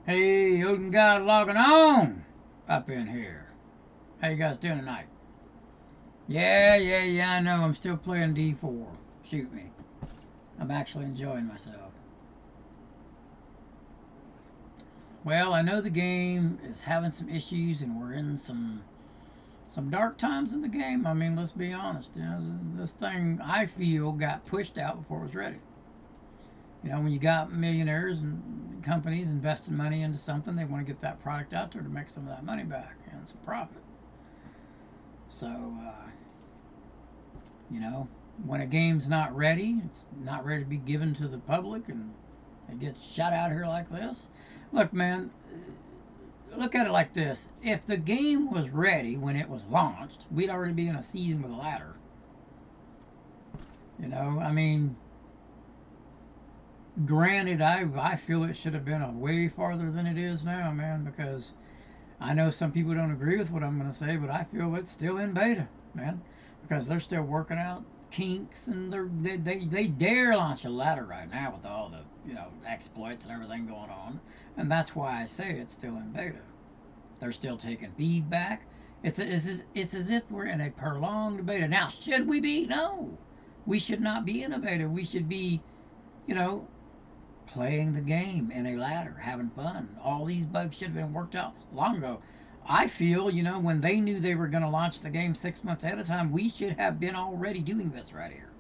Hey, Odin God logging on up in here. How you guys doing tonight? Yeah, I know. I'm still playing D4. Shoot me. I'm actually enjoying myself. Well, I know the game is having some issues and we're in some dark times in the game. I mean, let's be honest. You know, this thing I feel got pushed out before it was ready. You know, when you got millionaires and companies investing money into something, they want to get that product out there to make some of that money back and some profit. So, you know, when a game's not ready, it's not ready to be given to the public, and it gets shot out here like this. Look, man, look at it like this. If the game was ready when it was launched, we'd already be in a season with a ladder. You know, I mean, granted, I feel it should have been a way farther than it is now, man, because I know some people don't agree with what I'm going to say, but I feel it's still in beta, man, because they're still working out kinks and they dare launch a ladder right now with all the exploits and everything going on, and that's why I say it's still in beta. They're still taking feedback. It's as if we're in a prolonged beta. Now, should we be? No, we should not be in a beta. We should be, you know, playing the game in a ladder, having fun. All these bugs should have been worked out long ago. I feel, when they knew they were going to launch the game 6 months ahead of time, we should have been already doing this right here.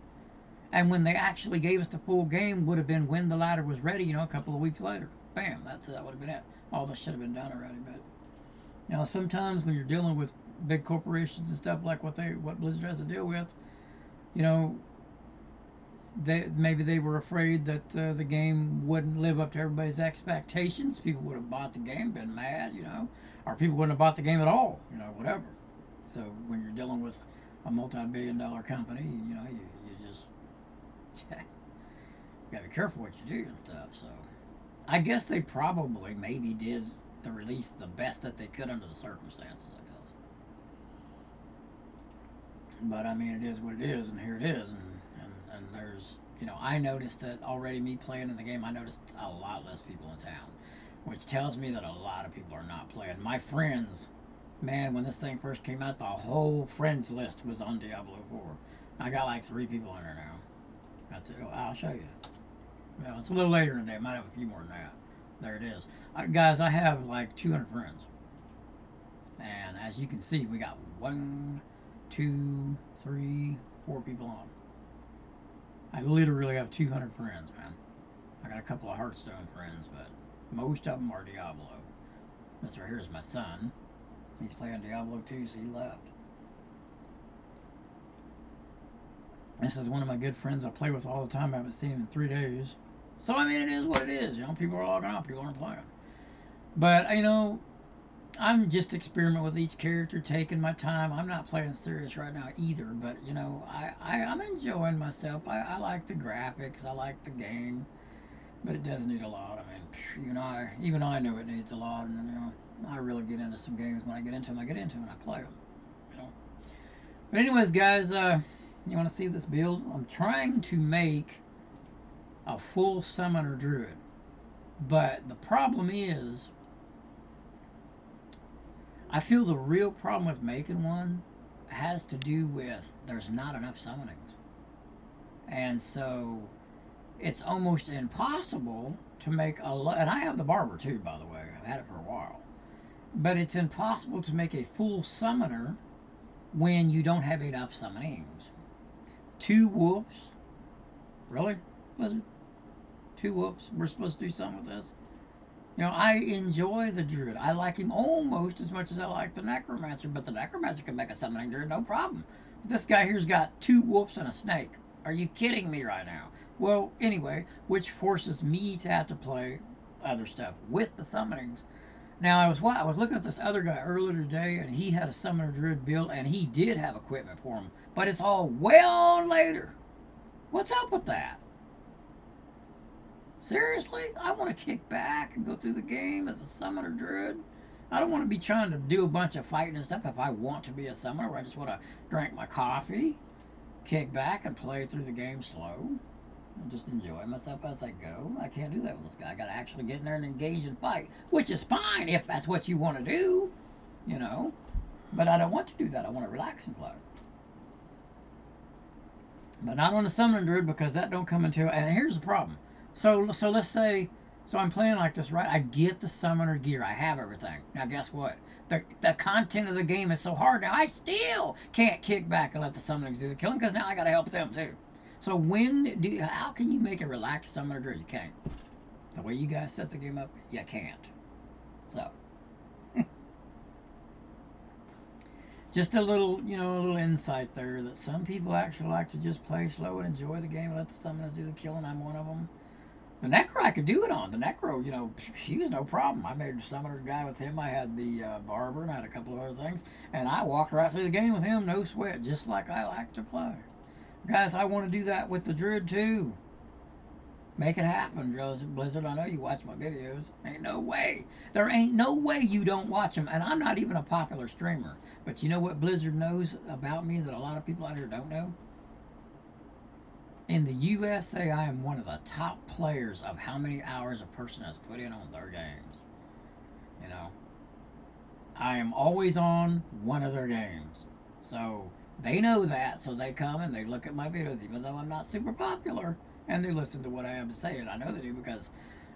And when they actually gave us the full game, would have been when the ladder was ready, a couple of weeks later. Bam, that would have been it. All this should have been done already. But sometimes when you're dealing with big corporations and stuff like what Blizzard has to deal with, you know, maybe they were afraid that the game wouldn't live up to everybody's expectations. People would have bought the game, been mad, or people wouldn't have bought the game at all, whatever. So when you're dealing with a multi-billion-dollar company, you just gotta be careful what you do and stuff. So I guess they probably maybe did the release the best that they could under the circumstances, I guess. But I mean, it is what it is, and here it is, and there's I noticed that already. Me playing in the game, I noticed a lot less people in town, which tells me that a lot of people are not playing. My friends, man, when this thing first came out, the whole friends list was on Diablo 4. I got like 3 people in there now. That's it. I'll show you. Well, it's a little later in the day. I might have a few more than that. There it is. Guys, I have like 200 friends. And as you can see, we got 1, 2, 3, 4 people on. I literally have 200 friends, man. I got a couple of Hearthstone friends, but most of them are Diablo. This right here is my son. He's playing Diablo 2, so he left. This is one of my good friends I play with all the time. I haven't seen him in 3 days. So, I mean, it is what it is. People are logging off. People aren't playing. But, I'm just experimenting with each character, taking my time. I'm not playing serious right now either, but I'm enjoying myself. I like the graphics, I like the game, but it does need a lot. I mean, even I know it needs a lot, and I really get into some games. When I get into them, and I play them. You know. But anyways, guys, you want to see this build? I'm trying to make a full summoner druid, but the problem is I feel the real problem with making one has to do with there's not enough summonings. And so it's almost impossible to make a lot. And I have the barber too, by the way. I've had it for a while. But it's impossible to make a full summoner when you don't have enough summonings. 2 wolves? Really? Blizzard? 2 wolves? We're supposed to do something with this? I enjoy the druid. I like him almost as much as I like the necromancer, but the necromancer can make a summoning druid, no problem. But this guy here's got 2 wolves and a snake. Are you kidding me right now? Well, anyway, which forces me to have to play other stuff with the summonings. Now I was looking at this other guy earlier today, and he had a summoner druid build, and he did have equipment for him, but it's all well later. What's up with that? Seriously? I want to kick back and go through the game as a summoner druid. I don't want to be trying to do a bunch of fighting and stuff if I want to be a summoner where I just want to drink my coffee, kick back, and play through the game slow. I just enjoy myself as I go. I can't do that with this guy. I got to actually get in there and engage and fight, which is fine if that's what you want to do, you know. But I don't want to do that. I want to relax and play. But not on the summoning druid because that don't come until. And here's the problem. So let's say. So I'm playing like this, right? I get the summoner gear. I have everything. Now guess what? The content of the game is so hard now. I still can't kick back and let the summoners do the killing because now I got to help them too. So how can you make a relaxed summoner druid? You can't. The way you guys set the game up, you can't. So just a little insight there that some people actually like to just play slow and enjoy the game and let the summoners do the killing. I'm one of them. The Necro I could do it on. The Necro, he was no problem. I made a summoner guy with him. I had the Barber and I had a couple of other things. And I walked right through the game with him, no sweat, just like I like to play. Guys, I want to do that with the Druid too. Make it happen, Blizzard. I know you watch my videos. Ain't no way. There ain't no way you don't watch them. And I'm not even a popular streamer. But you know what Blizzard knows about me that a lot of people out here don't know? In the USA, I am one of the top players of how many hours a person has put in on their games. You know, I am always on one of their games. So they know that, so they come and they look at my videos, even though I'm not super popular, and they listen to what I have to say. And I know they do because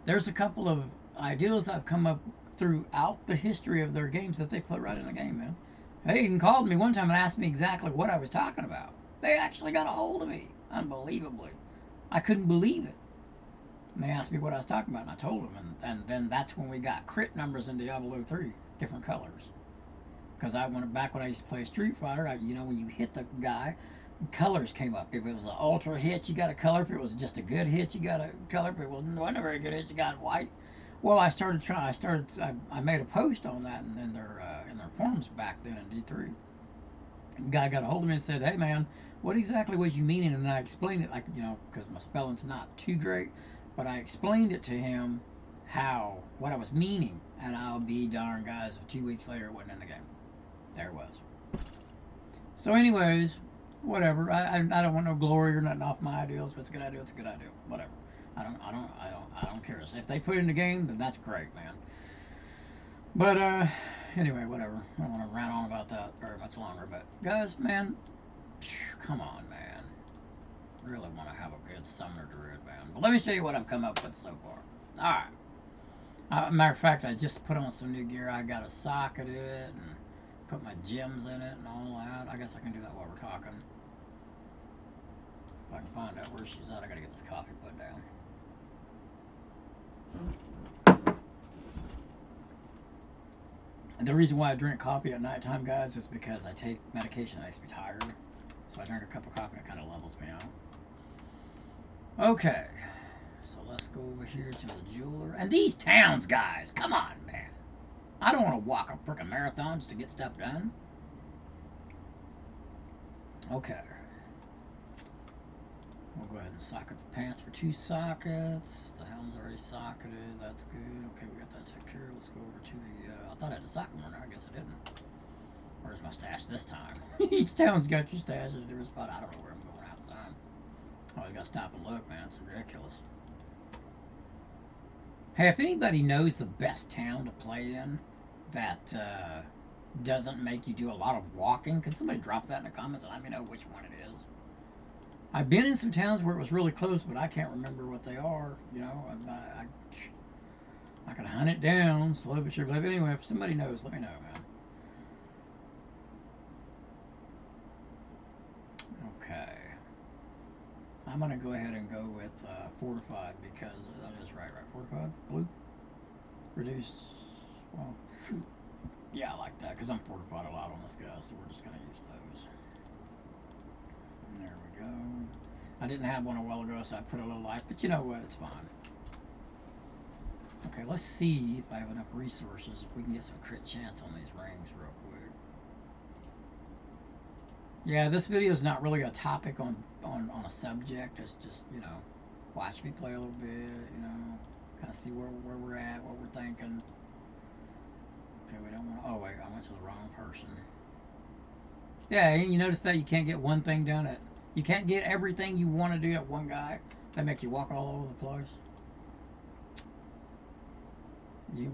there's a couple of ideas I've come up throughout the history of their games that they put right in the game, man. They even called me one time and asked me exactly what I was talking about. They actually got a hold of me, unbelievably. I couldn't believe it. And they asked me what I was talking about, and I told them. And then that's when we got crit numbers in Diablo 3, different colors. Because I went back when I used to play Street Fighter, when you hit the guy, colors came up. If it was an ultra hit, you got a color. If it was just a good hit, you got a color. If it wasn't a very good hit, you got white. Well, I made a post on that in their forums back then in D3. The guy got a hold of me and said, "Hey man, what exactly was you meaning?" And I explained it because my spelling's not too great, but I explained it to him what I was meaning, and I'll be darned, guys, if 2 weeks later it wasn't in the game. There it was. So, anyways, whatever. I don't want no glory or nothing off my ideals. If it's a good idea, it's a good idea. Whatever. I don't care. If they put it in the game, then that's great, man. But anyway, whatever. I don't want to rant on about that very much longer. But guys, man, come on, man. Really want to have a good summoner druid, man. But let me show you what I've come up with so far. All right. Matter of fact, I just put on some new gear. I got to socket it and put my gems in it and all that. I guess I can do that while we're talking. If I can find out where she's at, I got to get this coffee put down. The reason why I drink coffee at nighttime, guys, is because I take medication that makes me tired. So I drink a cup of coffee and it kind of levels me out. Okay. So let's go over here to the jeweler. And these towns, guys, come on, man. I don't want to walk a freaking marathon just to get stuff done. Okay. We'll go ahead and socket the pants for 2 sockets. The helm's already socketed. That's good. Okay, we got that taken care of. Let's go over to the... I thought I had a socket one there. I guess I didn't. Where's my stash this time? Each town's got your stash at a different spot. I don't know where I'm going half the time. Oh, I gotta stop and look, man. It's ridiculous. Hey, if anybody knows the best town to play in that doesn't make you do a lot of walking, could somebody drop that in the comments and let me know which one it is? I've been in some towns where it was really close, but I can't remember what they are. I can hunt it down, slow but sure. But anyway, if somebody knows, let me know, man. Okay. I'm going to go ahead and go with Fortified because that is right. Fortified? Blue? Reduce. Well, yeah, I like that because I'm fortified a lot on this guy, so we're just going to use those. There we go. I didn't have one a while ago, so I put a little life, but you know what? It's fine. Okay, let's see if I have enough resources, if we can get some crit chance on these rings real quick. Yeah, this video is not really a topic on a subject. It's just, watch me play a little bit, kind of see where we're at, what we're thinking. Okay, we don't want to... Oh, wait, I went to the wrong person. Yeah, you notice that you can't get one thing done at... You can't get everything you want to do at one guy. They make you walk all over the place.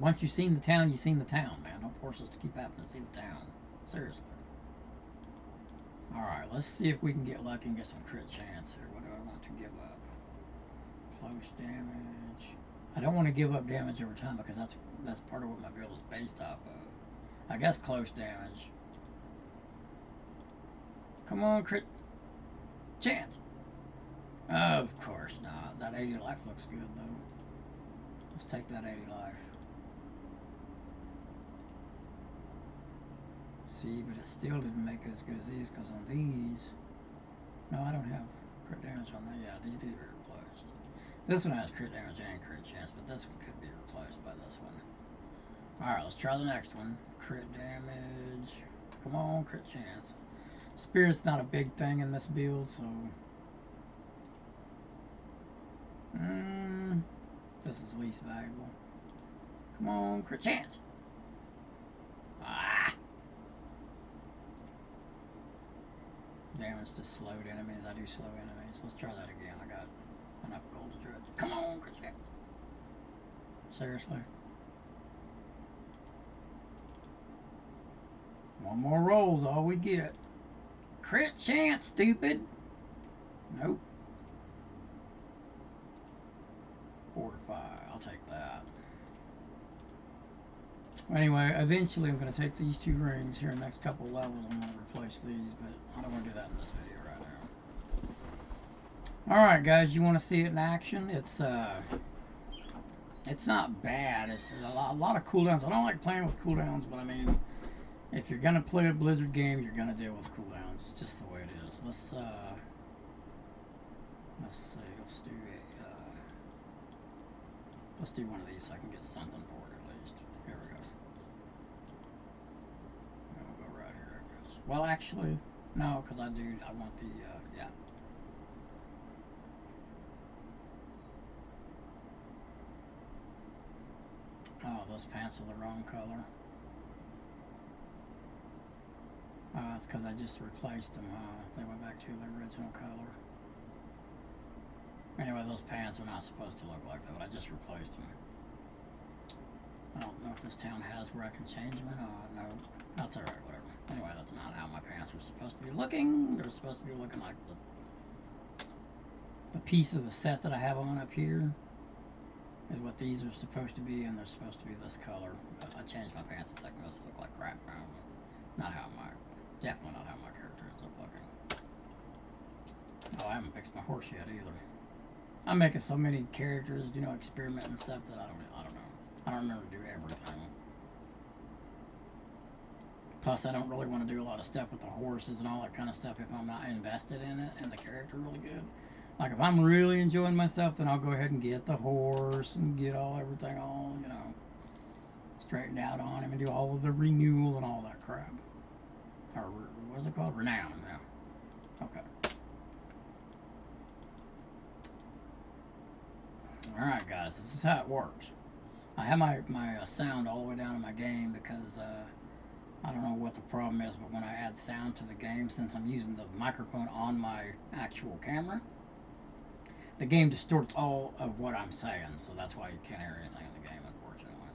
Once you've seen the town, you've seen the town, man. Don't force us to keep having to see the town. Seriously. Alright, let's see if we can get lucky and get some crit chance here. What do I want to give up? Close damage. I don't want to give up damage over time because that's part of what my build is based off of. I guess close damage. Come on, crit chance. Of course not. That 80 life looks good though. Let's take that 80 life. See, but it still didn't make it as good as these because on these, no, I don't have crit damage on that. Yeah, these need to be replaced. This one has crit damage and crit chance, but this one could be replaced by this one. Alright, let's try the next one. Crit damage. Come on, crit chance. Spirit's not a big thing in this build, so... this is least valuable. Come on, crit chance. Ah! Damage to slowed enemies. I do slow enemies. Let's try that again. I got enough gold to do it. Come on, crit chance. Seriously? One more roll's all we get. Crit chance, stupid. Nope. Fortify. I'll take that. Anyway, eventually I'm going to take these two rings here in the next couple of levels. I'm going to replace these, but I don't want to do that in this video right now. Alright guys, you want to see it in action? It's not bad. It's a lot of cooldowns. I don't like playing with cooldowns, but I mean, if you're going to play a Blizzard game, you're going to deal with cooldowns. It's just the way it is. Let's see. Let's do one of these so I can get something for it at least. Here we go. And we'll go right here, I guess. Well, actually, no, because I want the, yeah. Oh, those pants are the wrong color. It's because I just replaced them, they went back to the original color. Anyway, those pants are not supposed to look like that, but I just replaced them. I don't know if this town has where I can change them or not. No, that's alright, whatever. Anyway, that's not how my pants were supposed to be looking. They're supposed to be looking like the piece of the set that I have on up here is what these are supposed to be, and they're supposed to be this color. But I changed my pants a second ago, so they look like crap now. Not how definitely not how my character ends up looking. Oh, I haven't fixed my horse yet either. I'm making so many characters, you know, experiment and stuff that I don't know. I don't remember to do everything. Plus, I don't really want to do a lot of stuff with the horses and all that kind of stuff if I'm not invested in it and the character really good. Like, if I'm really enjoying myself, then I'll go ahead and get the horse and get everything all, you know, straightened out on him and do all of the renewal and all that crap. Or, what's it called? Renown, yeah. Okay. Alright guys, this is how it works. I have my sound all the way down in my game because I don't know what the problem is, but when I add sound to the game, since I'm using the microphone on my actual camera, the game distorts all of what I'm saying, so that's why you can't hear anything in the game, unfortunately.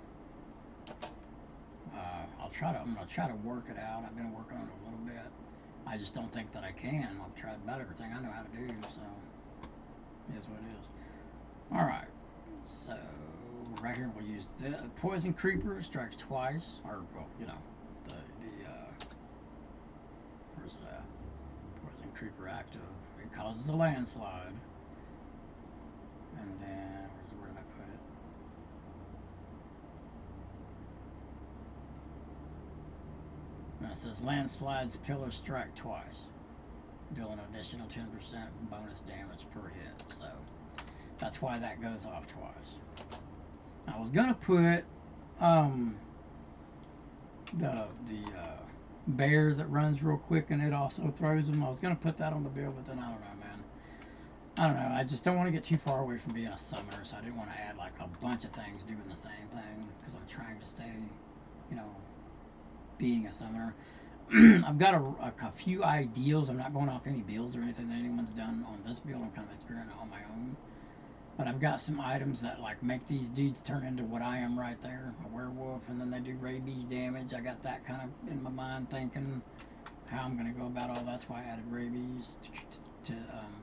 I'm gonna try to work it out. I've been working on it a little bit. I just don't think that I can. I've tried about everything I know how to do, so it is what it is. Alright, so right here we'll use the Poison Creeper, strikes twice, or, well, you know, where's it at? Poison Creeper active. It causes a landslide. And then, where did I put it? And it says landslides, pillar strike twice. Deal an additional 10% bonus damage per hit, so that's why that goes off twice. I was gonna put the bear that runs real quick and it also throws them. I was gonna put that on the bill, but then I don't know, man. I don't know. I just don't want to get too far away from being a summoner, so I didn't want to add like a bunch of things doing the same thing because I'm trying to stay, you know, being a summoner. I've got a few ideals. I'm not going off any builds or anything that anyone's done on this build. I'm kind of experimenting on my own. But I've got some items that like make these dudes turn into what I am right there, a werewolf, and then they do rabies damage. I got that kind of in my mind thinking how I'm going to go about all. That's why I added rabies to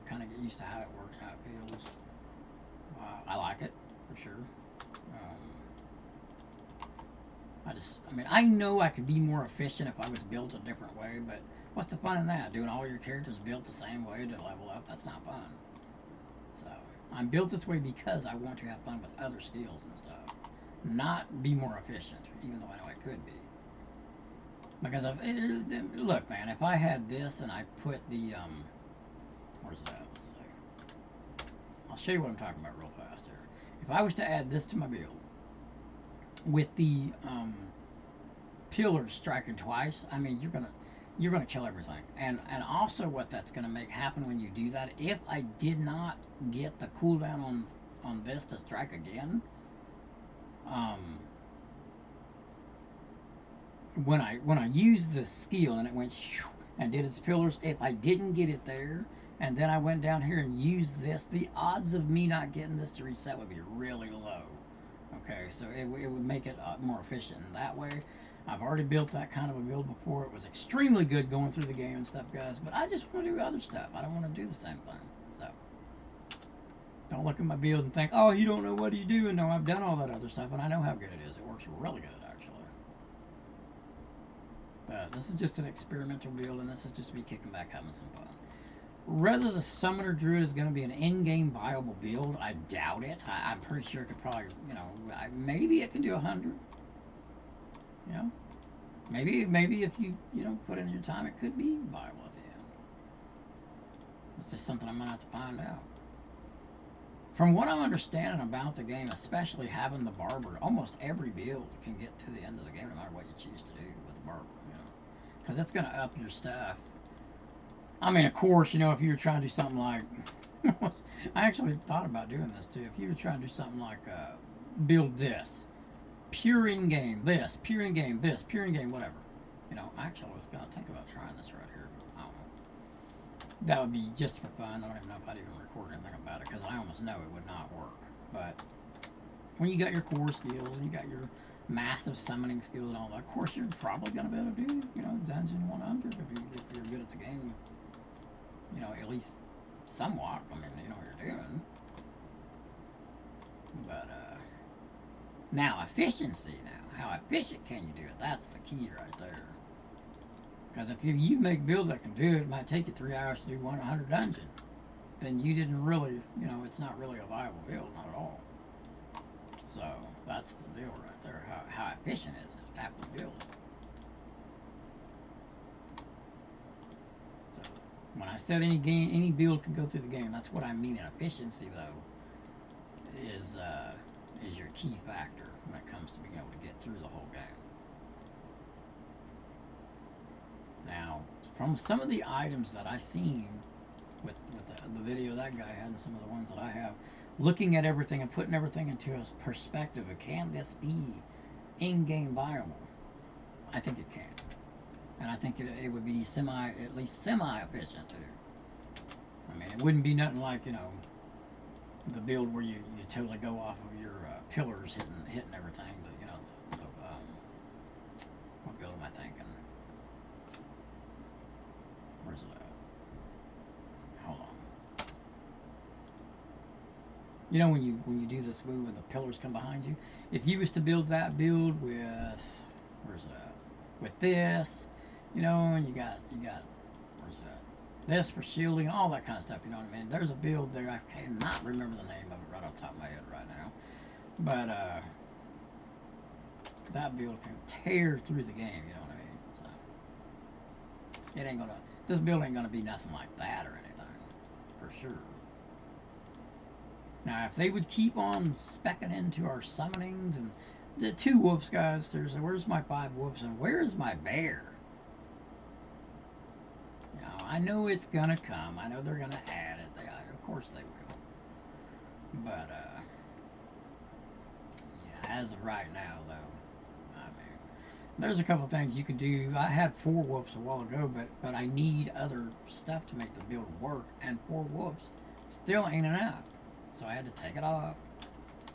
kind of get used to how it works, how it feels. I like it for sure. I mean, I know I could be more efficient if I was built a different way, but what's the fun in that? Doing all your characters built the same way to level up? That's not fun. So, I'm built this way because I want to have fun with other skills and stuff. Not be more efficient, even though I know I could be. Because look, man, if I had this and I put the, where's that? Let's see. I'll show you what I'm talking about real fast here. If I was to add this to my build, with the pillars striking twice, I mean you're gonna kill everything. And also what that's gonna make happen when you do that, if I did not get the cooldown on this to strike again, um, when I used the skill and it went shoo, and did its pillars, if I didn't get it there, and then I went down here and used this, the odds of me not getting this to reset would be really low. Okay, so it would make it more efficient in that way. I've already built that kind of a build before. It was extremely good going through the game and stuff, guys, but I just want to do other stuff. I don't want to do the same thing. So, don't look at my build and think, oh, you don't know what he's doing. No, I've done all that other stuff, and I know how good it is. It works really good, actually. But this is just an experimental build, and this is just me kicking back, having some fun. Whether the Summoner Druid is going to be an in-game viable build, I doubt it. I'm pretty sure it could probably, maybe it can do 100. You know, maybe if you put in your time, it could be viable at the end. It's just something I'm gonna have to find out. From what I'm understanding about the game, especially having the barber, almost every build can get to the end of the game no matter what you choose to do with the barber. Because it's gonna up your stuff. I mean, of course, if you were trying to do something like, I actually thought about doing this too. If you were trying to do something like build this. Pure in game, this, pure in game, this, pure in game, whatever. Actually, I was gonna think about trying this right here. I don't know. That would be just for fun. I don't even know if I'd even record anything about it because I almost know it would not work. But when you got your core skills and you got your massive summoning skills and all that, of course, you're probably gonna be able to do, Dungeon 100 if you're good at the game. At least somewhat. I mean, you know what you're doing. But now, efficiency now. How efficient can you do it? That's the key right there. Because if you make builds that can do it, it might take you 3 hours to do 100 dungeon. Then you didn't really, it's not really a viable build, not at all. So, that's the deal right there. How efficient is it after you build it? So, when I said any build can go through the game, that's what I mean. And efficiency, though, is your key factor when it comes to being able to get through the whole game. Now, from some of the items that I've seen with the video that guy had and some of the ones that I have, looking at everything and putting everything into a perspective of can this be in-game viable? I think it can. And I think it would be at least semi-efficient too. I mean, it wouldn't be nothing like, the build where you totally go off of your pillars hitting everything, but what build am I thinking? Where's it at? Hold on. When you do this move and the pillars come behind you, if you was to build that build with where's it at? With this, and you got where's that? This for shielding and all that kind of stuff, you know what I mean? There's a build there, I cannot remember the name of it right off the top of my head right now. But that build can tear through the game, you know what I mean? So this build ain't gonna be nothing like that or anything, for sure. Now if they would keep on specking into our summonings and the 2 wolves, guys, seriously, where's my 5 wolves and where is my bear? I know it's gonna come. I know they're gonna add it. Of course they will. But yeah, as of right now, though, I mean, there's a couple things you could do. I had 4 wolves a while ago, but I need other stuff to make the build work, and 4 wolves still ain't enough. So I had to take it off,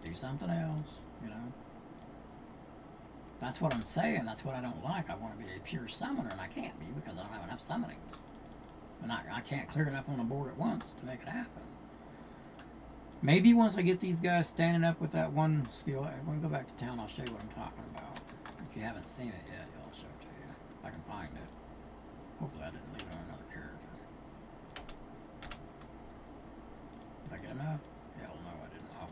do something else, you know. That's what I'm saying. That's what I don't like. I want to be a pure summoner, and I can't be because I don't have enough summonings. And I can't clear enough on the board at once to make it happen. Maybe once I get these guys standing up with that one skill, when we go back to town, I'll show you what I'm talking about. If you haven't seen it yet, I'll show it to you. If I can find it. Hopefully I didn't leave it on another character. Did I get enough? Hell no, I didn't. Oh.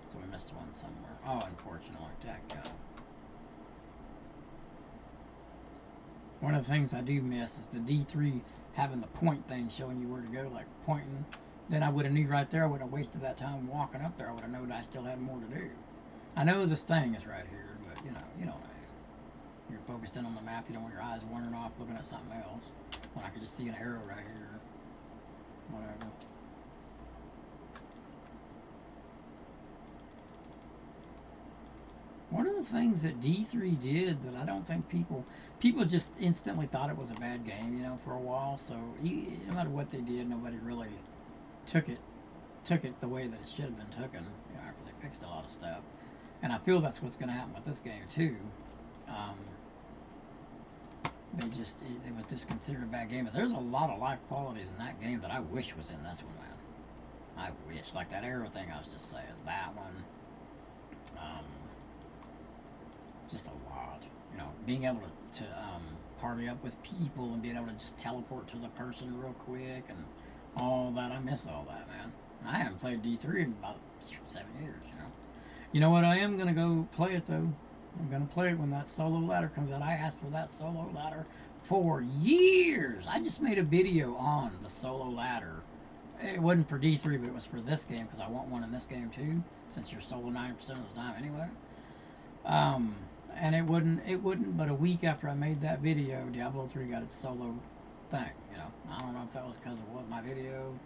So we missed one somewhere. Oh, unfortunately. Jack, one of the things I do miss is the D3 having the point thing showing you where to go, like pointing. Then I would have knew right there. I would have wasted that time walking up there. I would have known I still had more to do. I know this thing is right here, but you know. You're focused in on the map. You don't want your eyes wandering off looking at something else. When I could just see an arrow right here. Whatever. One of the things that D3 did that I don't think people just instantly thought it was a bad game, you know, for a while. So no matter what they did, nobody really took it the way that it should have been taken. You know, after they fixed a lot of stuff, and I feel that's what's going to happen with this game too. It was just considered a bad game. But there's a lot of life qualities in that game that I wish was in this one, man. I wish, like that arrow thing I was just saying, that one. Just a lot, you know, being able to party up with people and being able to just teleport to the person real quick and all that. I miss all that, man. I haven't played D3 in about 7 years, you know. You know what? I am gonna go play it though. I'm gonna play it when that solo ladder comes out. I asked for that solo ladder for years. I just made a video on the solo ladder. It wasn't for D3, but it was for this game because I want one in this game too, since you're solo 90% of the time anyway. And it wouldn't, but a week after I made that video, Diablo 3 got its solo thing, you know. I don't know if that was because of what my video,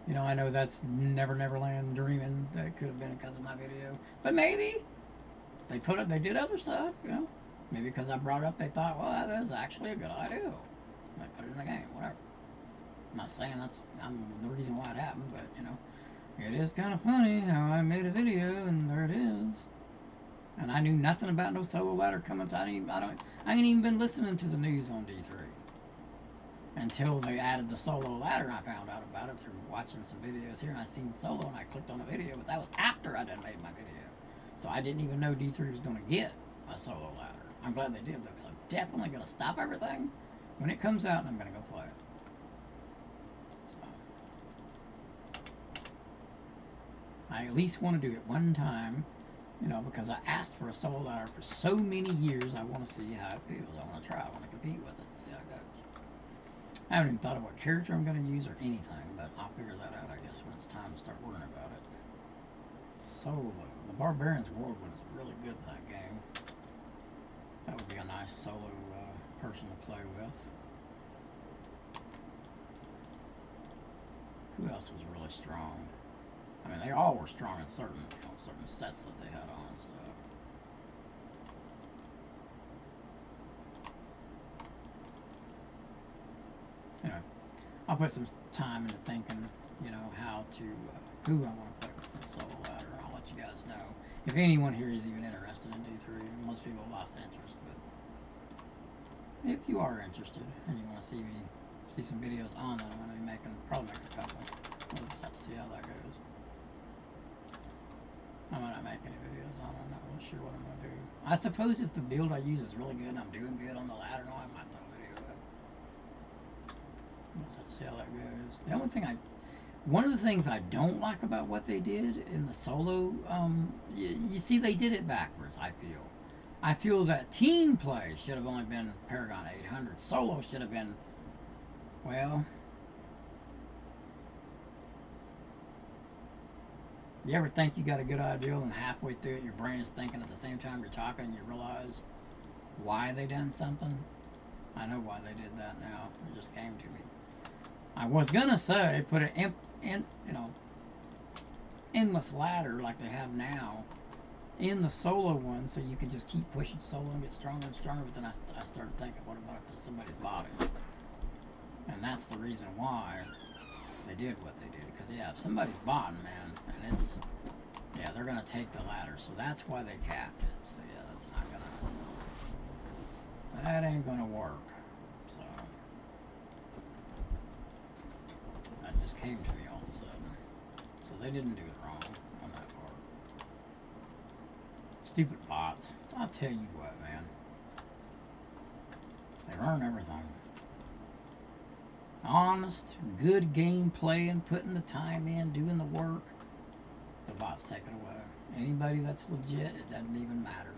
you know, I know that's Never Neverland dreaming, that could have been because of my video, but maybe they did other stuff, you know. Maybe because I brought it up, they thought, well, that is actually a good idea. They put it in the game, whatever. I'm not saying I'm the reason why it happened, but, you know, it is kind of funny how I made a video and there it is. And I knew nothing about no solo ladder coming. I ain't even been listening to the news on D3 until they added the solo ladder. And I found out about it through watching some videos here, and I seen solo, and I clicked on a video, but that was after I done made my video. So I didn't even know D3 was going to get a solo ladder. I'm glad they did though, because I'm definitely going to stop everything when it comes out, and I'm going to go play it. So I at least want to do it one time. You know, because I asked for a solo ladder for so many years, I want to see how it feels. I want to try. I want to compete with it, see how it goes. I haven't even thought of what character I'm going to use or anything, but I'll figure that out, I guess, when it's time to start worrying about it. Solo. The Barbarian's Whirlwind is really good in that game. That would be a nice solo person to play with. Who else was really strong? I mean, they all were strong in certain sets that they had on and stuff. Anyway, I'll put some time into thinking, you know, how to, who I want to play with the solo ladder. I'll let you guys know. If anyone here is even interested in D3, most people have lost interest, but if you are interested and you want to see some videos on that, I'm going to be probably make a couple. We'll just have to see how that goes. I might not make any videos on it. I'm not really sure what I'm going to do. I suppose if the build I use is really good and I'm doing good on the ladder, no, I might throw a video up. We'll just have to see how that goes. The only thing one of the things I don't like about what they did in the solo, you see they did it backwards, I feel. I feel that team play should have only been Paragon 800. Solo should have been, well, you ever think you got a good idea and halfway through it your brain is thinking at the same time you're talking and you realize why they done something? I know why they did that now. It just came to me. I was gonna say put an endless ladder like they have now in the solo one so you can just keep pushing solo and get stronger and stronger, but then I started thinking, what about if there's somebody's body? And that's the reason why they did what they did. Because, yeah, if somebody's botting, man, and it's, yeah, they're going to take the ladder. So that's why they capped it. So, yeah, that's not going to, that ain't going to work. So, that just came to me all of a sudden. So they didn't do it wrong on that part. Stupid bots. I'll tell you what, man. They ruin everything. Honest, good game playing, putting the time in, doing the work. The bots take it away. Anybody that's legit, it doesn't even matter.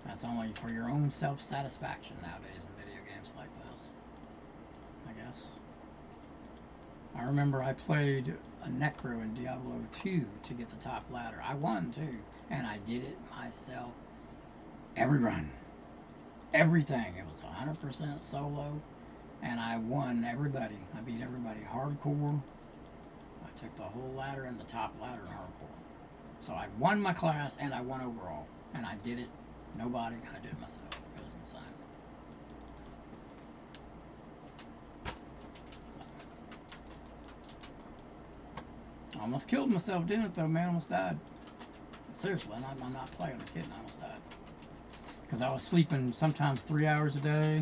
That's only for your own self-satisfaction nowadays in video games like this, I guess. I remember I played a Necro in Diablo 2 to get the top ladder. I won too, and I did it myself. Every run. Everything. It was 100% solo, and I won everybody. I beat everybody hardcore. I took the whole ladder and the top ladder in hardcore. So I won my class, and I won overall. And I did it. Nobody. I did it myself. It was insane. I almost killed myself doing it, though, man. Almost died. Seriously, I'm not playing. I'm kidding. I almost died. Because I was sleeping sometimes 3 hours a day,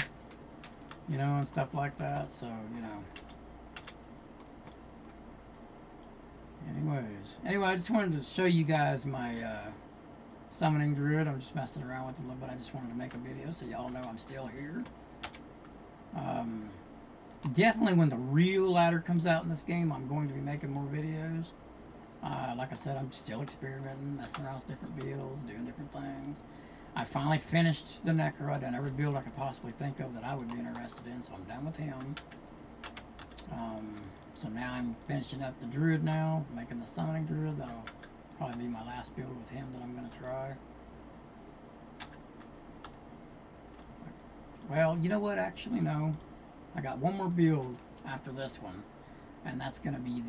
you know, and stuff like that. So, you know. Anyway, I just wanted to show you guys my summoning druid. I'm just messing around with it a little bit. I just wanted to make a video so y'all know I'm still here. Definitely when the real ladder comes out in this game, I'm going to be making more videos. Like I said, I'm still experimenting, messing around with different builds, doing different things. I finally finished the Necro. I've done every build I could possibly think of that I would be interested in, so I'm done with him. So now I'm finishing up the druid now, making the summoning druid. That'll probably be my last build with him that I'm going to try. Well, you know what? Actually, no. I got one more build after this one, and that's going to be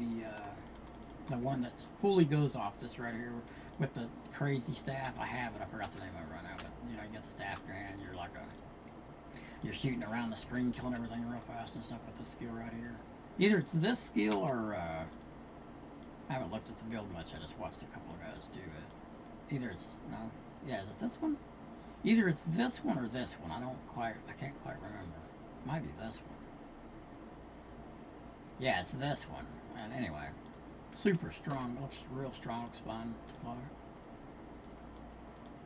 the one that fully goes off this right here with the crazy staff. I have it. I forgot the name of it right now, but you know, you get the staff in your hand. You're shooting around the screen, killing everything real fast and stuff with this skill right here. Either it's this skill or I haven't looked at the build much. I just watched a couple of guys do it. Either it's no, yeah, is it this one? Either it's this one or this one. I can't quite remember. It might be this one. Yeah, it's this one. And anyway, super strong. It looks real strong. Looks fun to play.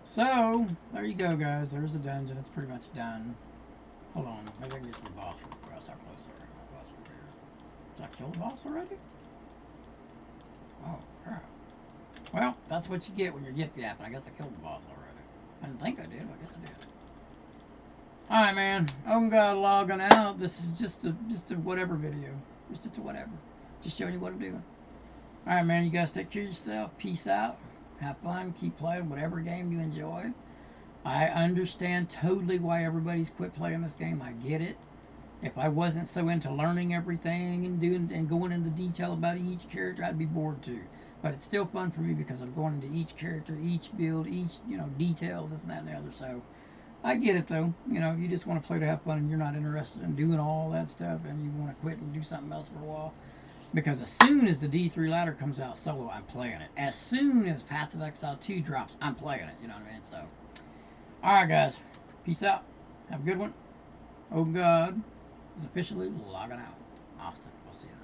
So there you go, guys. There's the dungeon. It's pretty much done. Hold on. Maybe I can get to the boss real quick. How close are we? My boss over here. Did I kill the boss already? Oh, crap. Well, that's what you get when you're yip yapping. I guess I killed the boss already. I didn't think I did. I guess I did. Alright, man. Oh God, logging out. This is just a whatever video. It's just a whatever. Just showing you what I'm doing. Alright, man. You guys take care of yourself. Peace out. Have fun. Keep playing whatever game you enjoy. I understand totally why everybody's quit playing this game. I get it. If I wasn't so into learning everything and going into detail about each character, I'd be bored too. But it's still fun for me because I'm going into each character, each build, each, you know, detail, this and that and the other. So I get it though. You know, you just want to play to have fun and you're not interested in doing all that stuff and you want to quit and do something else for a while. Because as soon as the D3 ladder comes out solo, I'm playing it. As soon as Path of Exile 2 drops, I'm playing it. You know what I mean? So, alright guys. Peace out. Have a good one. Oh God is officially logging out. Austin, we'll see you then.